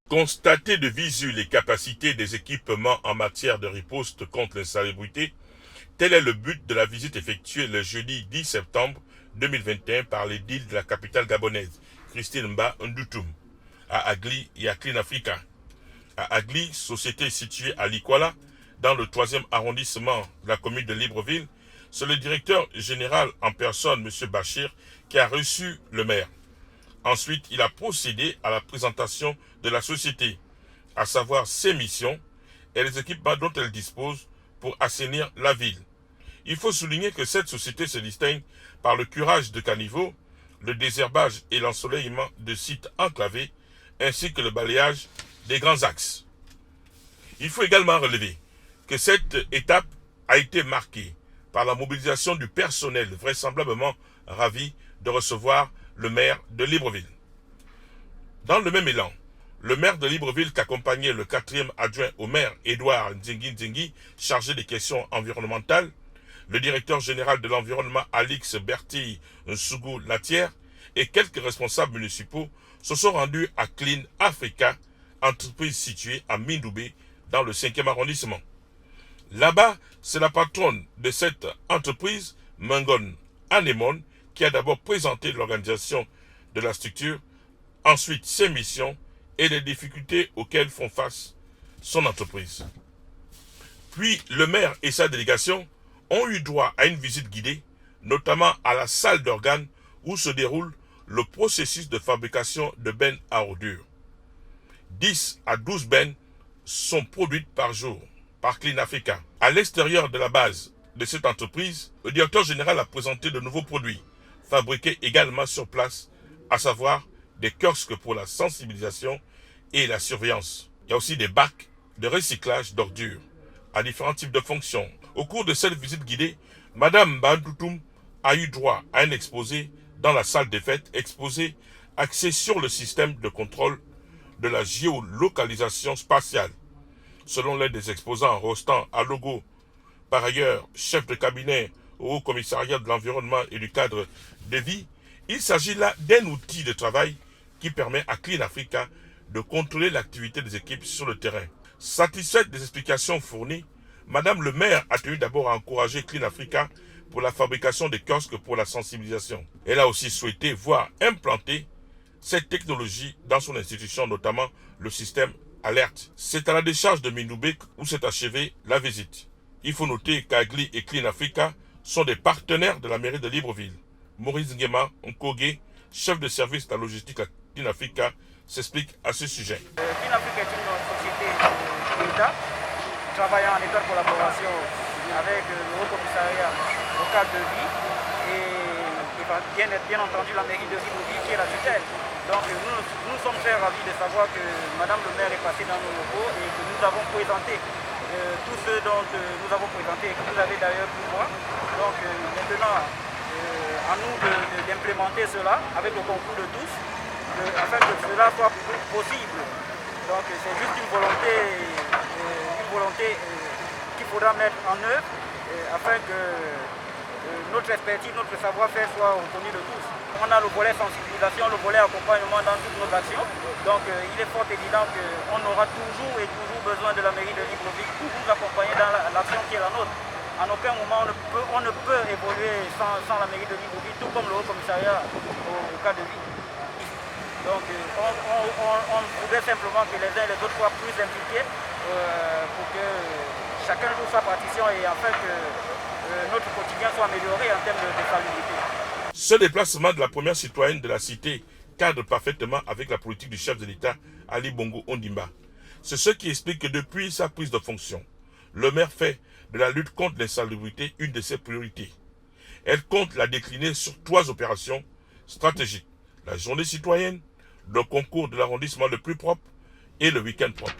Constater de visu les capacités des équipements en matière de riposte contre l'insalubrité, tel est le but de la visite effectuée le jeudi 10 septembre 2021 par l'édile de la capitale gabonaise, Christine Mba Ndoutoum, à Agli et à Clean Africa. À Agli, société située à Likwala, dans le 3e arrondissement de la commune de Libreville, c'est le directeur général en personne, M. Bachir, qui a reçu le maire. Ensuite, il a procédé à la présentation de la société, à savoir ses missions et les équipements dont elle dispose pour assainir la ville. Il faut souligner que cette société se distingue par le curage de caniveaux, le désherbage et l'ensoleillement de sites enclavés, ainsi que le balayage des grands axes. Il faut également relever que cette étape a été marquée par la mobilisation du personnel vraisemblablement ravi de recevoir le maire de Libreville. Dans le même élan, le maire de Libreville qu'accompagnait le 4e adjoint au maire, Edouard Nzingi, chargé des questions environnementales, le directeur général de l'environnement, Alix Berti Nsougou Latière, et quelques responsables municipaux se sont rendus à Clean Africa, entreprise située à Mindoubé, dans le 5e arrondissement. Là-bas, c'est la patronne de cette entreprise, Mengon Anemone, qui a d'abord présenté l'organisation de la structure, ensuite ses missions et les difficultés auxquelles font face son entreprise. Puis le maire et sa délégation ont eu droit à une visite guidée, notamment à la salle d'organes où se déroule le processus de fabrication de bennes à ordures. 10 à 12 bennes sont produites par jour par Clean Africa. À l'extérieur de la base de cette entreprise, le directeur général a présenté de nouveaux produits, fabriqués également sur place, à savoir des kiosques pour la sensibilisation et la surveillance. Il y a aussi des bacs de recyclage d'ordures à différents types de fonctions. Au cours de cette visite guidée, Madame Bandoutoum a eu droit à un exposé dans la salle des fêtes, exposé axé sur le système de contrôle de la géolocalisation spatiale. Selon l'un des exposants, Rostand Alogo, par ailleurs chef de cabinet au Haut Commissariat de l'Environnement et du Cadre de Vie, il s'agit là d'un outil de travail qui permet à Clean Africa de contrôler l'activité des équipes sur le terrain. Satisfaite des explications fournies, Madame le maire a tenu d'abord à encourager Clean Africa pour la fabrication de kiosques pour la sensibilisation. Elle a aussi souhaité voir implanter cette technologie dans son institution, notamment le système Alerte. C'est à la décharge de Mindoubé où s'est achevée la visite. Il faut noter qu'Agli et Clean Africa sont des partenaires de la mairie de Libreville. Maurice Nguema Nkoge, chef de service de la logistique à Clean Africa, s'explique à ce sujet. Clean Africa est une société d'État travaillant en étroite collaboration avec le Haut Commissariat local de vie et bien entendu la mairie de Libreville qui est la tutelle. Donc nous sommes très ravis de savoir que Madame le maire est passée dans nos locaux et que nous avons présenté tout ce dont nous avons présenté et que vous avez d'ailleurs pu voir. Donc maintenant, à nous d'implémenter cela avec le concours de tous, afin que cela soit possible. Donc c'est juste une volonté qu'il faudra mettre en œuvre afin que notre expertise, notre savoir-faire soit reconnu de tous. On a le volet sensibilisation, le volet accompagnement dans toutes nos actions. Donc il est fort évident qu'on aura toujours besoin de la mairie de Libreville pour nous accompagner dans l'action qui est la nôtre. En aucun moment on ne peut évoluer sans la mairie de Libreville, tout comme le Haut Commissariat au cas de vie. Donc on voudrait simplement que les uns et les autres soient plus impliqués pour que chacun joue sa partition et afin que notre quotidien soit amélioré en termes de salubrité. Ce déplacement de la première citoyenne de la cité cadre parfaitement avec la politique du chef de l'État, Ali Bongo Ondimba. C'est ce qui explique que depuis sa prise de fonction, le maire fait de la lutte contre l'insalubrité une de ses priorités. Elle compte la décliner sur 3 opérations stratégiques: la journée citoyenne, le concours de l'arrondissement le plus propre et le week-end propre.